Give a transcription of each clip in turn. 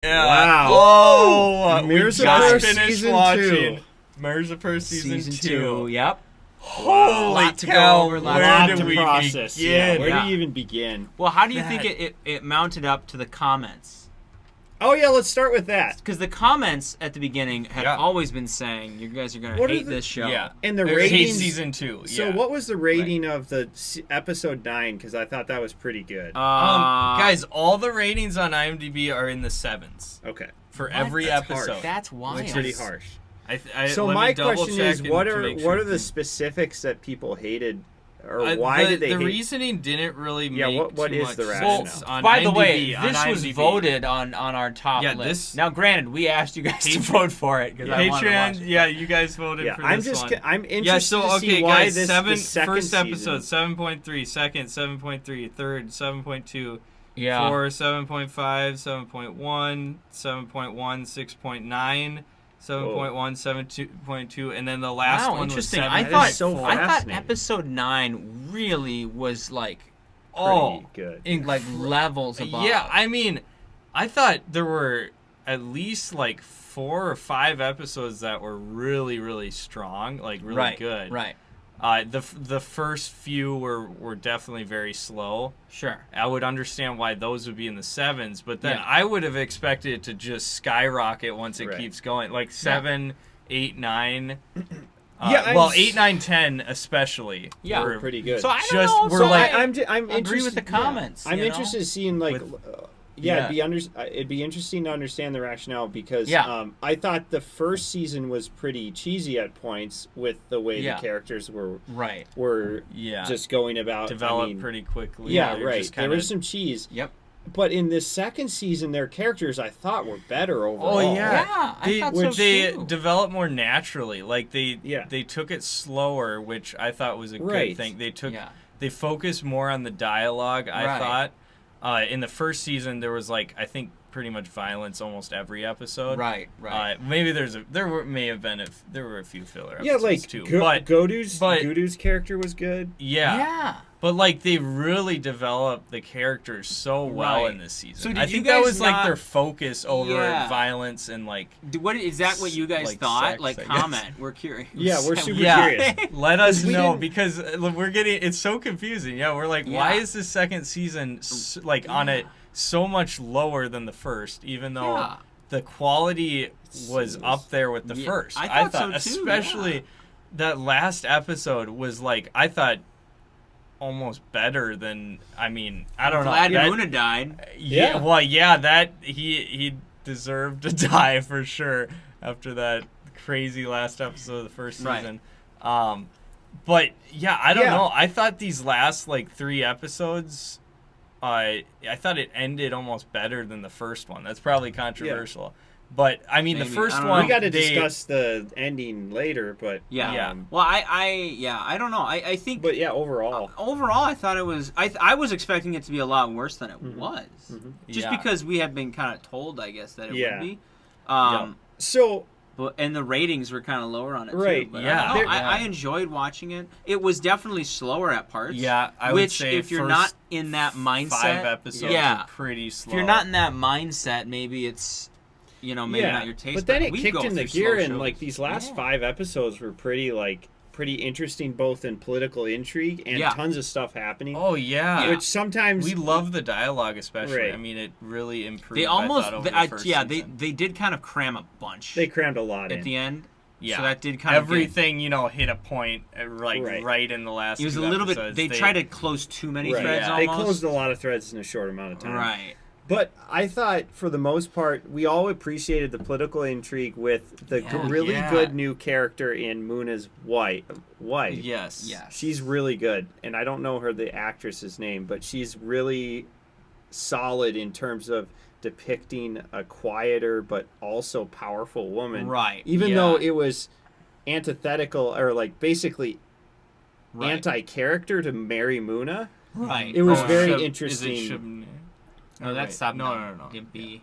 Yeah. Wow. Oh, we Mirzapur just finished season watching 2. Mirzapur season 2. Yep. Holy Lot to go cow, over, where to do we process. begin? Yeah, where Yeah. do you even begin? Well, how do you think it mounted up to the comments? Oh yeah, let's start with that. Because the comments at the beginning had always been saying, you guys are going to hate this show. Yeah. And the Hate ratings. season 2. So yeah. what was the rating of the episode 9? Because I thought that was pretty good. Guys, all the ratings on IMDb are in the 7s Okay. for every That's episode. harsh. That's wild. That's pretty harsh. So My question is, what are the specifics that people hated, or why did they hate? The reasoning didn't really make what too is much the sense rationale? on By the IMDb, way, on this was IMDb. voted on our top list. Now, granted, we asked you guys to vote for it because I wanted to watch Patreon, it. yeah, you guys voted for this one. I'm interested to see why guys, this the second first season. episode 7.3, second 7.3, third 7.2, Yeah. 4 7.5, 7.1, 7.1, 6.9, 7.1, 7.2, and then the last one was interesting. 7. I That thought is so I thought fascinating. episode 9 really was like Pretty good. like levels above. Yeah, I mean, I thought there were at least like 4 or 5 episodes that were really, really strong, like really good. Right. The first few were definitely very slow. Sure. I would understand why those would be in the 7s, but then Yeah. I would have expected it to just skyrocket once it keeps going, like 7, 8, 9. Yeah, 8, 9, 10 especially. Yeah. were Pretty good. So I don't Just- know. we're so like- I I'm agree interested with the comments. I'm you know? interested in seeing like. With- It'd be interesting to understand the rationale because I thought the first season was pretty cheesy at points with the way the characters were just going about developed pretty quickly. Yeah, They're right. just There kinda- was some cheese. Yep. But in this second season, their characters I thought were better overall. Oh yeah, Yeah, I thought so they too. developed more naturally. Like they took it slower, which I thought was a good thing. They focused more on the dialogue. I thought in the first season there was I think pretty much violence almost every episode. Right. Maybe there were a few filler episodes Yeah, like too. Gudu's character was good. Yeah. But they really developed the characters so well in this season. So did I you think guys that was not- their focus over violence and What is that? What you guys thought? sex, I guess. Comment. We're curious. Yeah, we're super curious. Let us We know didn't- because it's so confusing. Yeah, we're why is this second season on it so much lower than the first, even though the quality was up there with the first. I thought so too, especially that last episode was I thought almost better than I don't know. Glad Luna died. Yeah. Well, yeah, that he deserved to die for sure after that crazy last episode of the first season. But yeah, I don't know. I thought these last 3 episodes, I thought it ended almost better than the first one. That's probably controversial. But the first one we got to discuss the ending later, but Well, I don't know. I think. But overall, I thought it was. I was expecting it to be a lot worse than it was, just because we had been kind of told, I guess, that it would be. So. And the ratings were kind of lower on it right? too. But I enjoyed watching it. It was definitely slower at parts. Yeah, I would say if you're not in that mindset, 5 episodes are pretty slow. If you're not in that mindset, maybe it's. Maybe not your taste. But then it we kicked go in the through gear, slow and shows. these last 5 episodes were pretty interesting, both in political intrigue and tons of stuff happening. Oh yeah, which sometimes we love the dialogue, especially. Right. It really improved. They almost, over the first season. they did kind of cram a bunch. They crammed a lot at the end. Yeah, so that did kind of everything hit a point right in the last. It was a little bit. They tried to close too many threads. Yeah. Almost. They closed a lot of threads in a short amount of time. Right. But I thought, for the most part, we all appreciated the political intrigue with the really good new character in Muna's wife. Yes. She's really good, and I don't know the actress's name, but she's really solid in terms of depicting a quieter but also powerful woman. Right. Even though it was antithetical or basically anti-character to marry Muna. Right. It was very interesting. No, that's stop. No. B.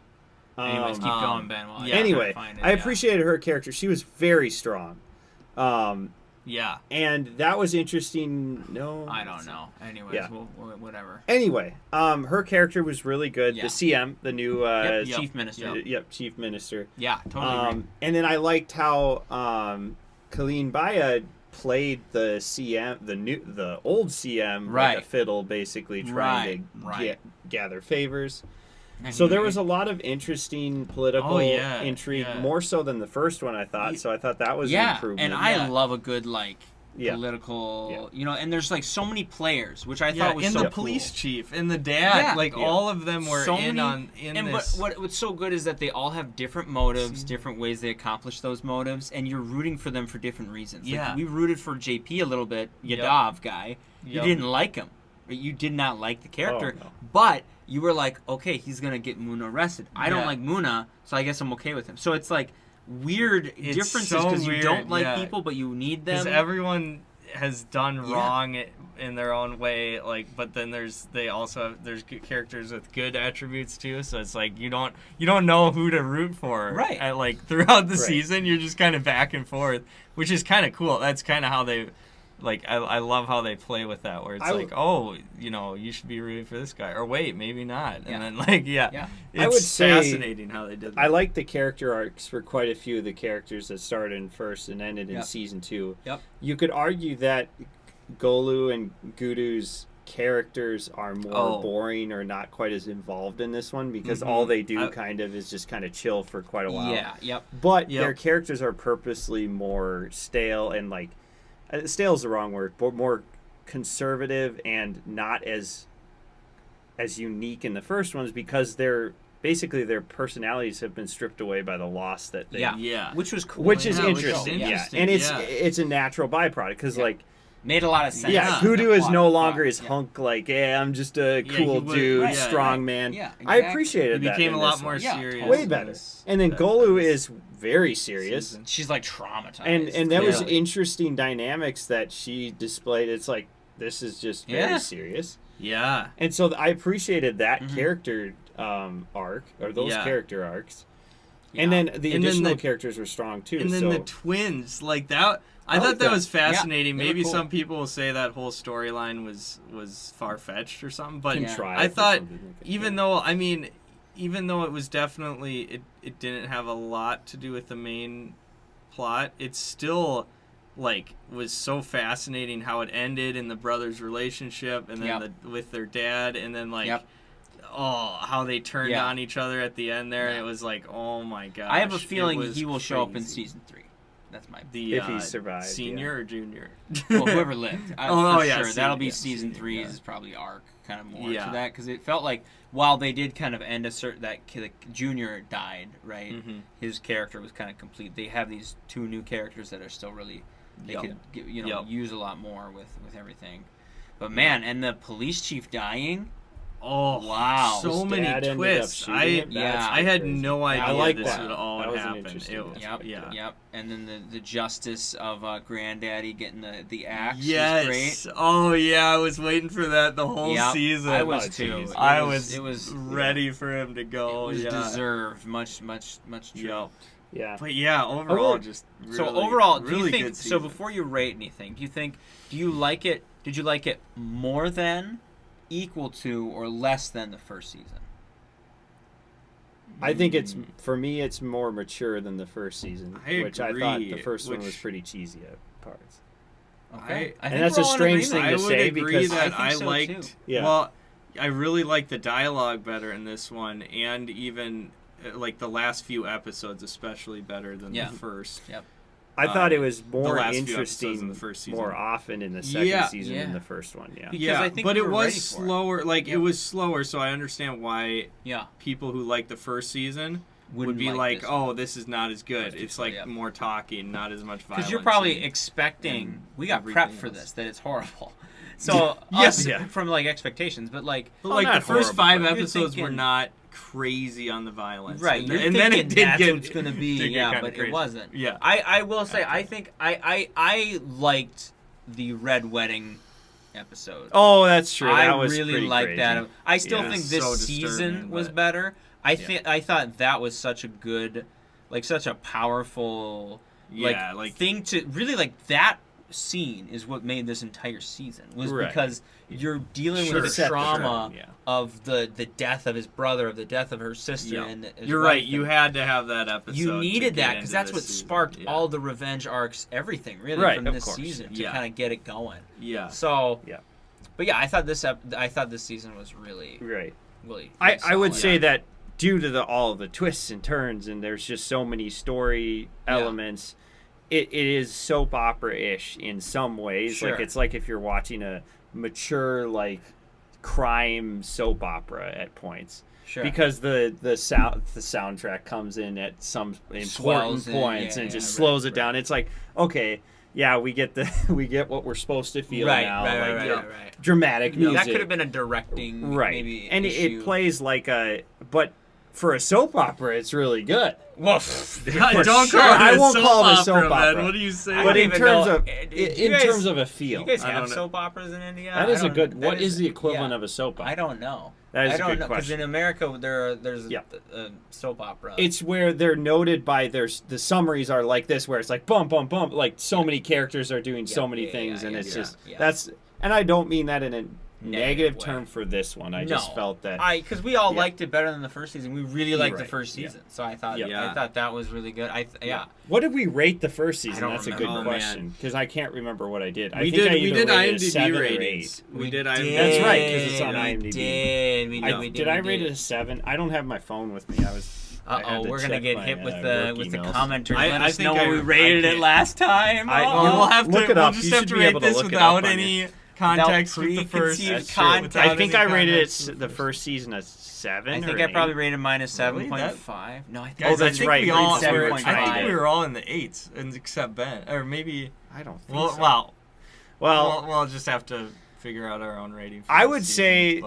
Anyways, keep going, Ben. Anyway, I appreciated her character. She was very strong. Yeah. And that was interesting. No, I don't know. Anyways, whatever. Anyway, her character was really good. Yeah. The CM, the new chief minister. Chief minister. Yeah, totally agree. And then I liked how Colleen Baya played the CM, the old CM, like a fiddle, basically trying to gather favors. So there was a lot of interesting political intrigue, more so than the first one, I thought. So I thought that was an improvement. And I love a good political, and there's like so many players, which I thought was so cool. And the police chief and the dad, all of them were this. But what's so good is that they all have different motives, different ways they accomplish those motives, and you're rooting for them for different reasons. Like, we rooted for JP a little bit, Yadav guy. You didn't like him. You did not like the character, but you were like, okay, he's going to get Muna arrested. I don't like Muna, so I guess I'm okay with him. So it's like weird differences because you don't like people, but you need them. Because everyone has done wrong in their own way, but then there's characters with good attributes too, so it's like you don't know who to root for. Right. Throughout the season, you're just kind of back and forth, which is kind of cool. That's kind of how they... I love how they play with that, where it's you should be rooting for this guy, or wait, maybe not, and then it's fascinating how they did that. I like the character arcs for quite a few of the characters that started in first and ended in season 2. Yep. You could argue that Golu and Gudu's characters are more boring or not quite as involved in this one because all they do is just chill for quite a while. Yeah. Yep. But their characters are purposely more stale and stale is the wrong word, but more conservative and not as unique in the first ones because their personalities have been stripped away by the loss that they which was cool, which is interesting. And it's a natural byproduct because made a lot of sense. Gudu is no longer his hunk I'm just a cool dude, strong man. Exactly. I appreciated that. He became a lot more serious. Way better. And then Golu is very serious. Season. She's traumatized. And that was interesting dynamics that she displayed. It's this is just very serious. Yeah. And so I appreciated that character arc, or those character arcs. Yeah. And then the additional characters were strong too. And then the twins, that... I thought that was fascinating. Maybe cool. Some people will say that whole storyline was far-fetched or something, but I thought even though it was definitely it didn't have a lot to do with the main plot, it still was so fascinating how it ended in the brothers' relationship and then with their dad and then how they turned on each other at the end there and it was oh my gosh. I have a feeling he will show up in season 3. That's my if he survives, senior or junior. Well, whoever lived. Sure. That'll be season 3. Is probably arc kind of more to that because it felt like while they did kind of end a certain that junior died, right? Mm-hmm. His character was kind of complete. They have these 2 new characters that are still really could use a lot more with everything. But man, and the police chief dying. Oh wow! So many twists. I had no idea this would all happen. Yep. And then the justice of Granddaddy getting the axe. Yes. Was great. Oh yeah, I was waiting for that the whole season. I was too. It was ready for him to go. It was deserved. Much. Yeah. But overall, just really, so overall, really do you think? Good season. So before you rate anything, do you like it? Did you like it more than, equal to, or less than the first season? I think for me it's more mature than the first season, which I thought the first one was pretty cheesy at parts. Okay, and that's a strange thing to say because I liked. Yeah. Well, I really liked the dialogue better in this one, and even the last few episodes, especially better than the first. Yep. I thought it was more interesting more often in the second season than the first one. Yeah, I think but it was slower. It was slower, so I understand why people who like the first season would be oh, this is not as good. It's more talking, not as much violence. Because you're probably expecting, we got prepped for this, that it's horrible. So, from expectations, but the first 5 episodes were not crazy on the violence, right? And then it did that's get what it's going to be, but crazy. It wasn't. Yeah, I will say, I think I liked the Red Wedding episode. Oh, that's true. I was really liked that. I still think this season was better. I thought that was such a good, such a powerful, thing to really that scene is what made this entire season. Was because you're dealing with the trauma of the death of his brother, of the death of her sister. And you're right. You had to have that episode. You needed that because that's what sparked all the revenge arcs, everything really from this season to kind of get it going. Yeah. So. Yeah. But yeah, I thought this season was really really. I would say that due to all of the twists and turns, and there's just so many story elements. It is soap opera-ish in some ways. Sure. Like it's like if you're watching a mature like crime soap opera at points. Sure. Because the soundtrack comes in at some important points and it just slows it down. It's like, okay, we get what we're supposed to feel now. Right. Dramatic music. That could have been a directing maybe and issue. It plays like but for a soap opera, it's really good. Well, don't call it. I won't call it a soap opera. Man. What do you say? But in terms of a feel, you guys have soap operas in India? That is a good. What is the equivalent of a soap opera? I don't know. That is a good question. Because in America, there's a soap opera. It's where they're noted by the summaries are like this, where it's like bump, bump, bump, like so many characters are doing so many things, and it's just that's. And I don't mean that in a negative term for this one. I just felt that because we all liked it better than the first season. We really liked the first season, so I thought that was really good. What did we rate the first season? That's a good question because I can't remember what I did. I think I did IMDb ratings. We did IMDb. That's right because it's on IMDb. We did. I rate it a 7. I don't have my phone with me. We're gonna get hit with the commenters. Let us know what we rated it last time. We'll have to look it up. We'll just have to rate this without any context with the first. I think I rated it the first season a 7. I think I probably rated mine a 7.5. No, I think that's right. I think we were all in the 8s, except Ben, or maybe I don't think so. Well, we'll just have to figure out our own rating. I would say.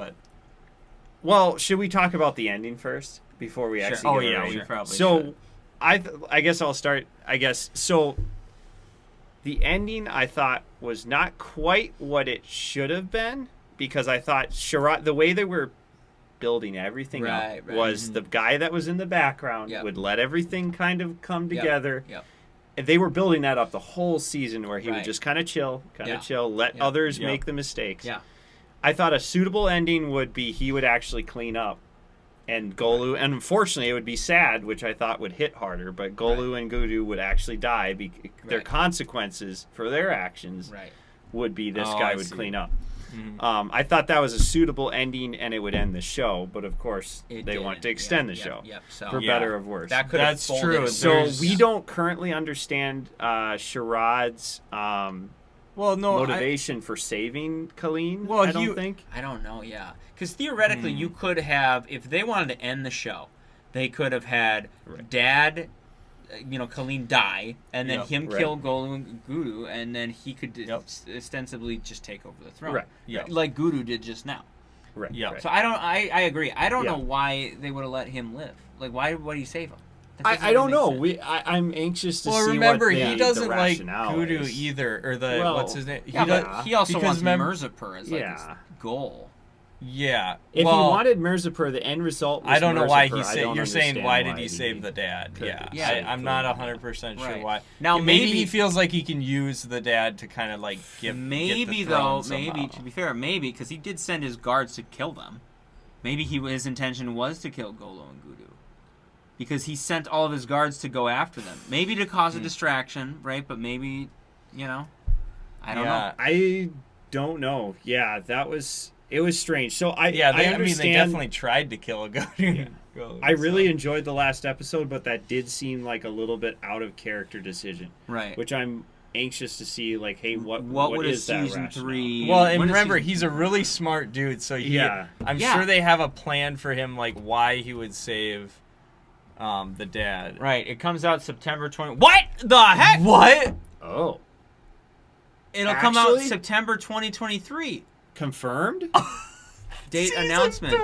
Well, should we talk about the ending first before we actually? We probably. So, should. I guess I'll start. So. The ending, I thought, was not quite what it should have been because I thought the way they were building everything up was the guy that was in the background would let everything kind of come together. And they were building that up the whole season where he would just kind of chill, let others make the mistakes. I thought a suitable ending would be he would actually clean up. And Golu, and unfortunately it would be Saad, which I thought would hit harder, but Golu and Gudu would actually die. Their consequences for their actions would be this guy would clean up. Mm-hmm. I thought that was a suitable ending, and it would end the show. But of course, they want to extend the show for better or worse. That's true. So we don't currently understand Sharad's motivation for saving Colleen. Well, I don't think. I don't know. Yeah. Because theoretically, you could have, if they wanted to end the show, they could have had Dad, Colleen die, and then him kill Golu and Gudu, and then he could ostensibly just take over the throne. Like Gudu did just now. So I agree. I don't know why they would have let him live. Like, why would he save him? I don't know. I'm anxious to see. Well, remember, he doesn't like Gudu either, or what's his name? He also wants Mirzapur as his goal. Yeah. If he wanted Mirzapur, the end result was I don't know Mirzapur. why he saved. You're saying why did he save the dad? I'm not 100% sure why. Now maybe he feels like he can use the dad to kind of like get the throne somehow. To be fair, because he did send his guards to kill them. Maybe his intention was to kill Golu and Gudu. Because he sent all of his guards to go after them. Maybe to cause a distraction, right? But maybe, I don't know. I don't know. Yeah, it was strange. So I understand. They definitely tried to kill a Gudu. I really enjoyed the last episode, but that did seem like a little bit out of character decision. Right. Which I'm anxious to see, like, hey, what is that season 3? Well, and remember, he's a really smart dude, so I'm sure they have a plan for him, like, why he would save the dad. Right. It comes out September 20. What the heck? What? Oh. It'll come out September 2023. Confirmed? Date announcement. 3?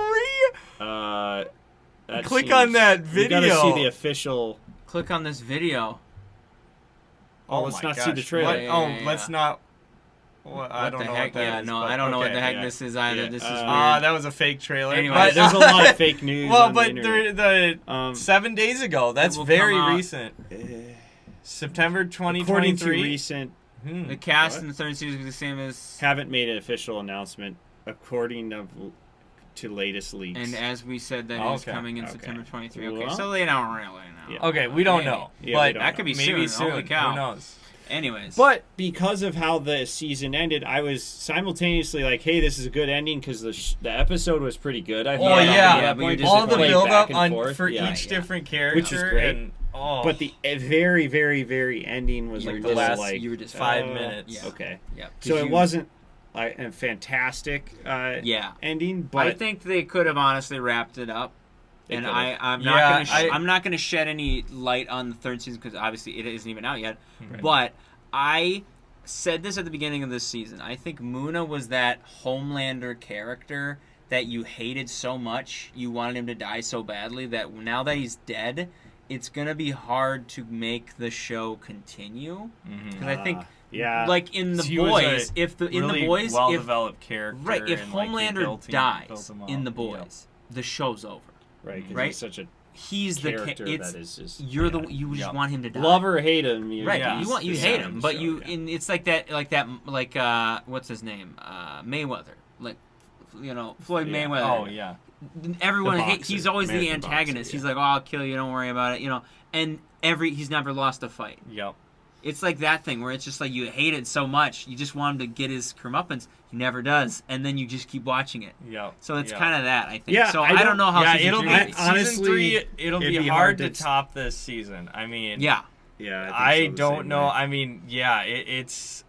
Click on that video. You gotta see the official. Click on this video. Let's not see the trailer. Let's not. Well, I don't know what that is. I don't know what the heck this is either. Yeah. This is weird. That was a fake trailer. Anyway, there's a lot of fake news. Well, but the 7 days ago. That's very recent. September 2023. According to recent The cast in the third season was the same as... Haven't made an official announcement according to latest leaks. And as we said, that is coming in September 23. Okay, so they don't really know. Yeah. Okay, we don't know. But that could be maybe soon. Holy cow. Who knows? Anyways. But because of how the season ended, I was simultaneously like, hey, this is a good ending because the episode was pretty good. I thought. All the build-up for each different character. Which was great. But the very, very, very ending was like the last 5 minutes. Yeah. Okay. Yeah. So it wasn't like a fantastic ending, but I think they could have honestly wrapped it up. And I'm not going to shed any light on the third season because obviously it isn't even out yet. Right. But I said this at the beginning of this season. I think Muna was that Homelander character that you hated so much, you wanted him to die so badly that now that he's dead, it's going to be hard to make the show continue. Because I think... like in The Boys, if the Boys, well-developed character, right? If Homelander dies in The Boys, the show's over. Right, because he's such a character that is just you just want him to die. Love or hate him, you hate him, but it's like what's his name, Mayweather, like Floyd Mayweather. Oh yeah, everyone he's always the antagonist. He's like, oh, I'll kill you, don't worry about it, and he's never lost a fight. Yep. It's like that thing where it's just like you hate it so much, you just want him to get his comeuppance. He never does, and then you just keep watching it. Yep. So it's kind of that, I think. Yeah, so I don't know how it'll be honestly it'll be hard to top this season. I mean, I don't know. I mean, it's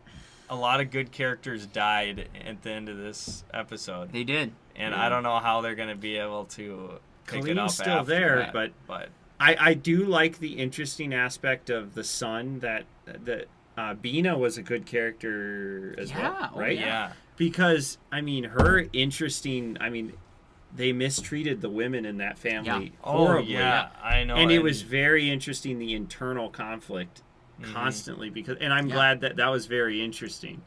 a lot of good characters died at the end of this episode. They did, and I don't know how they're going to be able to pick it up. Still there, but I do like the interesting aspect of the son that Bina was a good character as well, right? Yeah. Because, I mean, her interesting... I mean, they mistreated the women in that family horribly. Oh, yeah, I know. And it was very interesting, the internal conflict constantly. And I'm glad that was very interesting.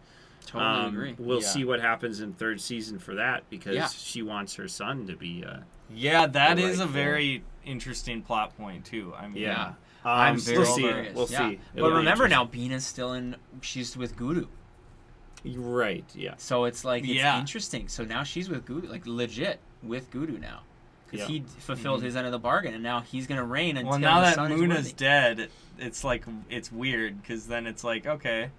Totally agree. We'll see what happens in third season for that, because she wants her son to be... that is a very interesting plot point, too. I mean, I'm very curious. We'll see. But remember now, Bina's still she's with Guru. Right, yeah. So it's like, it's interesting. So now she's with Guru, like legit with Guru now. Because he fulfilled his end of the bargain, and now he's going to reign until now his that son Muna's is dead, it's like, it's weird, because then it's like, okay.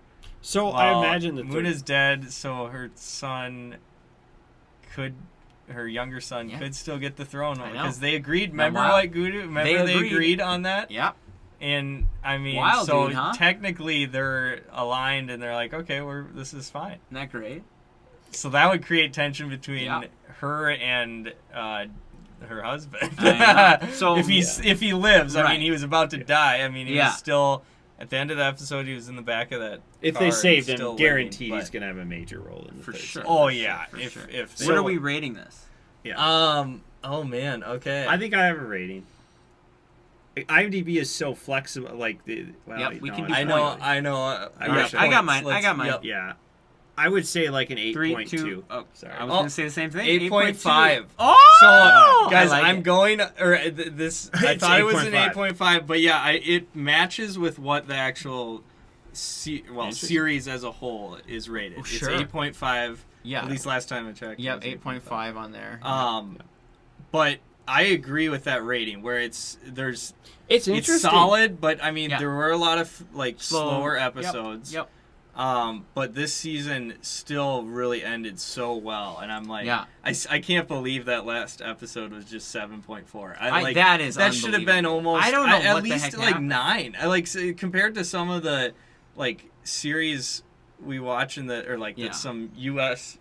So I imagine that Muna's dead, so her son her younger son could still get the throne. Because they agreed, remember they agreed on that? Yep. And I mean, technically they're aligned, and they're like, okay, this is fine. Isn't that great? So that would create tension between her and her husband. So if he lives, I mean, he was about to die. I mean, he was still at the end of the episode. He was in the back of that. If they saved him, guaranteed he's gonna have a major role in the for sure. Oh yeah. If what are we rating this? Yeah. Oh man. Okay. I think I have a rating. IMDb is so flexible. Like we can do. I know. I got mine. Yep. Yeah. I would say like an 8.2. Oh, sorry. I was going to say the same thing. 8.5. Oh! So, guys, I'm going... this. I thought it was an 8.5, but yeah, it matches with what the actual series as a whole is rated. Oh, sure. It's 8.5. Yeah. At least last time I checked. Yep, 8.5 on there. But I agree with that rating, where it's interesting. It's solid, but I mean, there were a lot of slower episodes. Yep. But this season still really ended so well, and I'm like, I can't believe that last episode was just 7.4. That should have been almost, I don't know, at least happened. 9. Compared to some of the series we watch some U.S.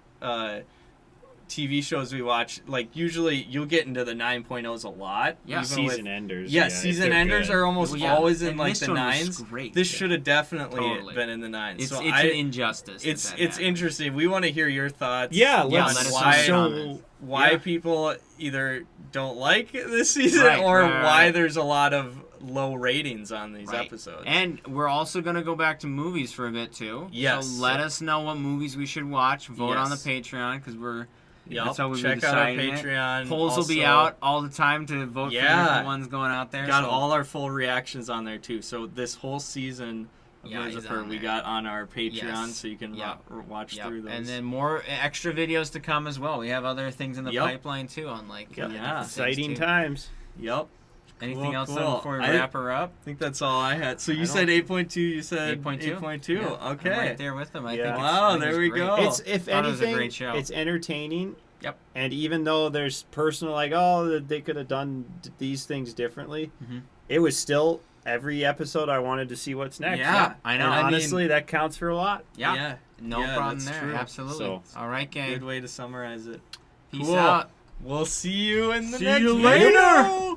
TV shows we watch, usually you'll get into the 9.0s a lot. Yeah, season enders. Yeah, season enders good. are almost always in the 9s. Great. This should have definitely been in the 9s. It's an injustice. It's interesting. We want to hear your thoughts. Yeah, why people either don't like this season or why there's a lot of low ratings on these episodes. And we're also going to go back to movies for a bit too. Yes. So let us know what movies we should watch. Vote on the Patreon, because we're... That's how we'll check out our Patreon. Polls will be out all the time to vote for different ones going out there. Got all our full reactions on there too. So this whole season, Mirzapur we got on our Patreon, so you can watch through those. And then more extra videos to come as well. We have other things in the pipeline too on exciting times. Yep. Anything else before we wrap her up? I think that's all I had. So you said 8.2, you said 8.2. Yeah, okay. I'm right there with them. I think there we go. It's, if anything, great show. It's entertaining. Yep. And even though there's personal, they could have done these things differently, it was still every episode I wanted to see what's next. Yeah, I know. And honestly, that counts for a lot. Yeah. No problem there. True. Absolutely. So, all right, gang. Good way to summarize it. Peace out. We'll see you in the next video. Later.